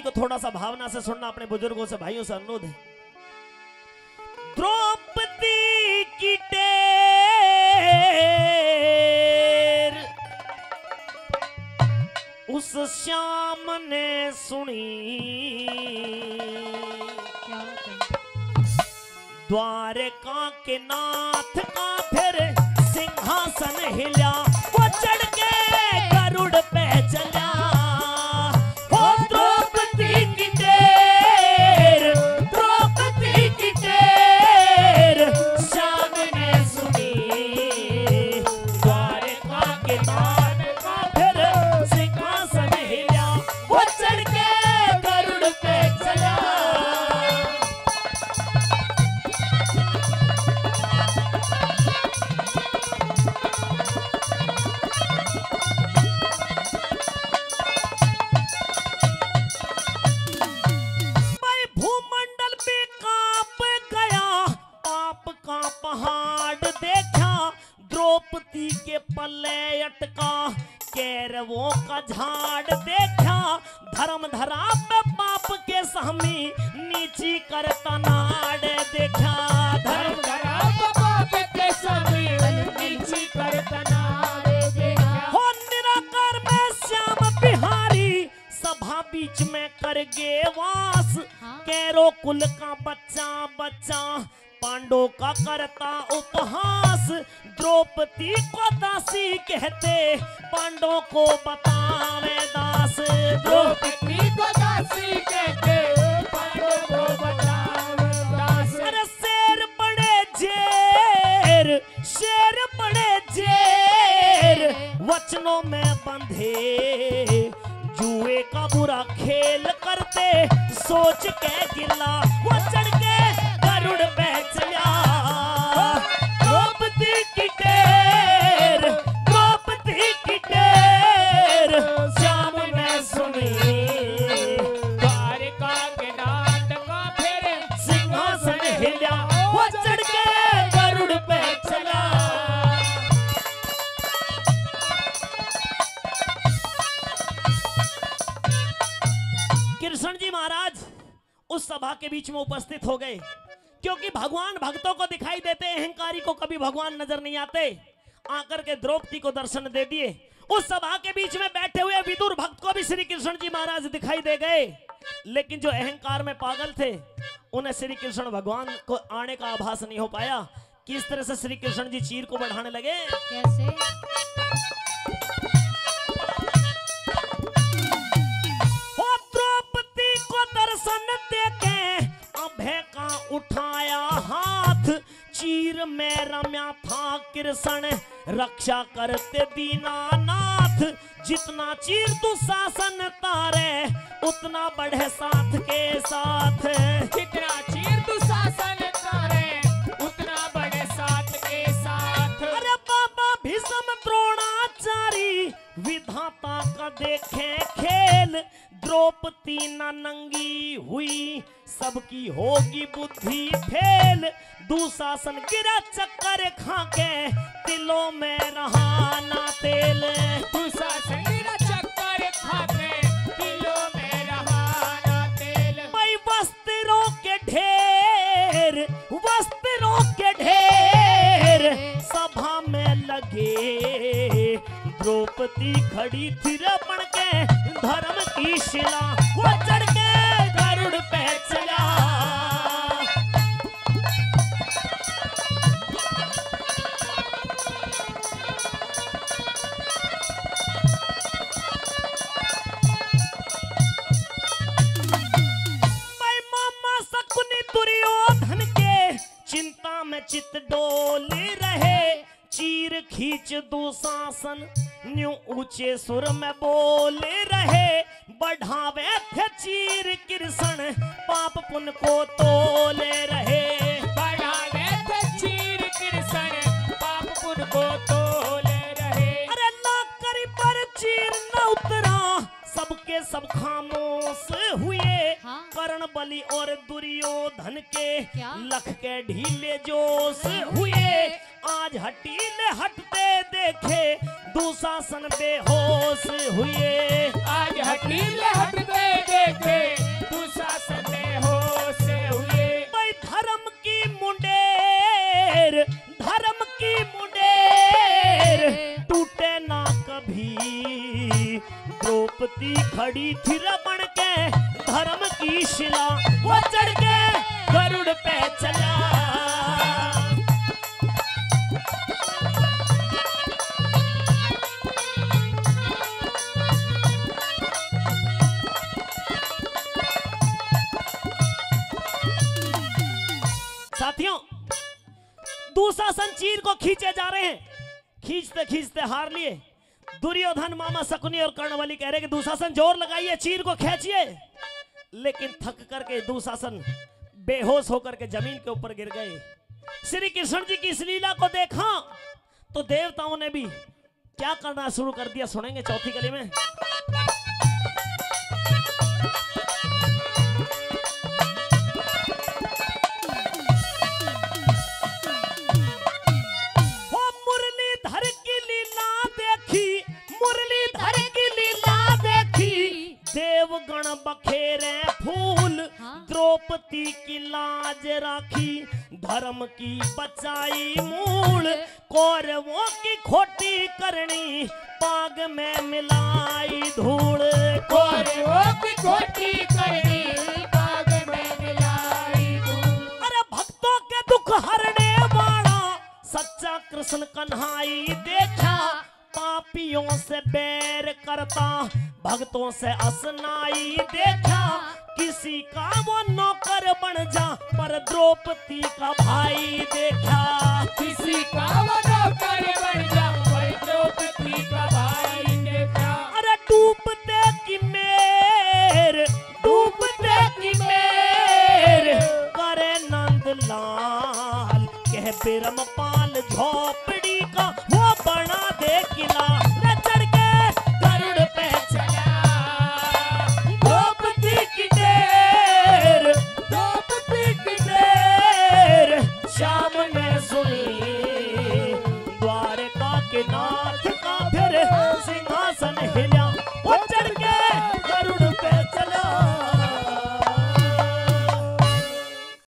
कहानी को थोड़ा सा भावना से सुनना, अपने बुजुर्गों से, भाइयों से अनुरोध है। द्रौपदी की टेर उस श्याम ने सुनी, द्वारका के नाथ का फिर सिंहासन हिला, वो चढ़ के गरुड़ पे चला। हो द्रौपदी की टेर, द्रौपदी की टेर श्याम ने सुनी, द्वारका के नाथ का फिर सिंहासन हिला, वो चढ़ के गरुड़ पे चला। द्रौपदी के पल्ले अटका कैरवों का झाड़ देखा, धर्म धरा पे पाप के सहमी नीची करता नाड़ देखा, धर्म धरा पे पाप के सहमी नीची करता नाड़ देखा। हो निराकार में श्याम बिहारी सभा बीच में कर गे वास, कैरो कुल का बच्चा बच्चा पांडवों का करता उपहास, द्रौपदी को दासी कहते पांडवों को बतावे दास, द्रौपदी को दासी कहते पांडवों को बतावे दास। अरे शेर बड़े जेर, शेर बड़े जेर वचनों में बंधे, जुए का बुरा खेल करते सोच के गिला, वो चढ़ के गरुड़ पे चला। द्रौपदी की टेर, द्रौपदी की टेर श्याम ने सुनी, द्वारका के नाथ का फिर सिंहासन हिला, वो चढ़ के गरुड़ पे चला। कृष्ण जी महाराज उस सभा के बीच में उपस्थित हो गए, क्योंकि भगवान भक्तों को दिखाई देते, अहंकारी को कभी भगवान नजर नहीं आते। आकर के द्रौपदी को दर्शन दे दिए। उस सभा के बीच में बैठे हुए विदुर भक्त को भी श्री कृष्ण जी महाराज दिखाई दे गए, लेकिन जो अहंकार में पागल थे उन्हें श्री कृष्ण भगवान को आने का आभास नहीं हो पाया। किस तरह से श्री कृष्ण जी चीर को बढ़ाने लगे, कैसे? द्रौपदी को दर्शन देके अभय का उठाया हाथ, चीर में रम्या था कृष्ण रक्षा करते दीनानाथ, जितना चीर तू शासन तारे उतना बढ़े साथ के साथ, जितना चीर तू शासन तारे उतना बढ़े साथ के साथ। अरे बाबा भीष्म द्रोणाचारी विधाता का देखे खेल, द्रौपदी न नंगी हुई सबकी होगी बुद्धि फेल, दुशासन गिरा चक्कर खाके तिलों में रहा ना तेल, दुशासन गिरा चक्कर खाके तिलों में रहा ना तेल। भाई वस्त्रों के ढेर, वस्त्रों के ढेर सभा में लगे, द्रौपदी खड़ी थी रमण के धर्म की शिला, वो चढ़ के गरुड़ पे चला। भाई मामा शकुनी दुर्योधन के चिंता में चित डोले रहे, चीर खींच दुशासन न्यू ऊंचे सुर में बोले रहे, बढ़ावे थे चीर कृष्ण पाप पुण्य को तोले रहे, बढ़ावे थे चीर कृष्ण पाप पुण्य को तोले रहे। अरे लाकड़ी पर चीर न उतरा सबके सब खामोश हुए, हाँ? कर्ण बलि और दुर्योधन के क्या? लख के ढीले जोश हुए, आज हटीले हटते देखे दुशासन बेहोश हुए। आज हटीले हटते देखे दुशासन बेहोश हुए। भाई धर्म की मुंडेर टूटे ना कभी। द्रौपदी खड़ी थी रमण के धर्म की शिला, वो चढ़ के गरुड़ पे चला। साथियों, दुशासन चीर को खींचे जा रहे हैं। खींचते खींचते हार लिए। दुर्योधन, मामा शकुनी और कर्णवली कह रहे कि दुशासन जोर लगाइए, चीर को खींचिए। लेकिन थक करके दुशासन बेहोश होकर के जमीन के ऊपर गिर गए। श्री कृष्ण जी की इस लीला को देखा तो देवताओं ने भी क्या करना शुरू कर दिया, सुनेंगे चौथी कली में। देवगण बखेरे फूल, द्रौपदी की लाज राखी। धर्म की बचाई मूल, कौरवों की खोटी करनी पाग में मिलाई धूल। कौरवों की खोटी करनी पाग में मिलाई धूल। अरे भक्तों के दुख हरने वाला सच्चा कृष्ण कन्हाई देखा। पापियों से बैर करता, भक्तों से असनाई देखा। किसी का वो नौकर बन जा, पर द्रौपदी का भाई देखा। किसी का वो नौकर बन जा, पर द्रौपदी का भाई देखा। अरे डूबते की मेर करे नंद लाल, कह बिरम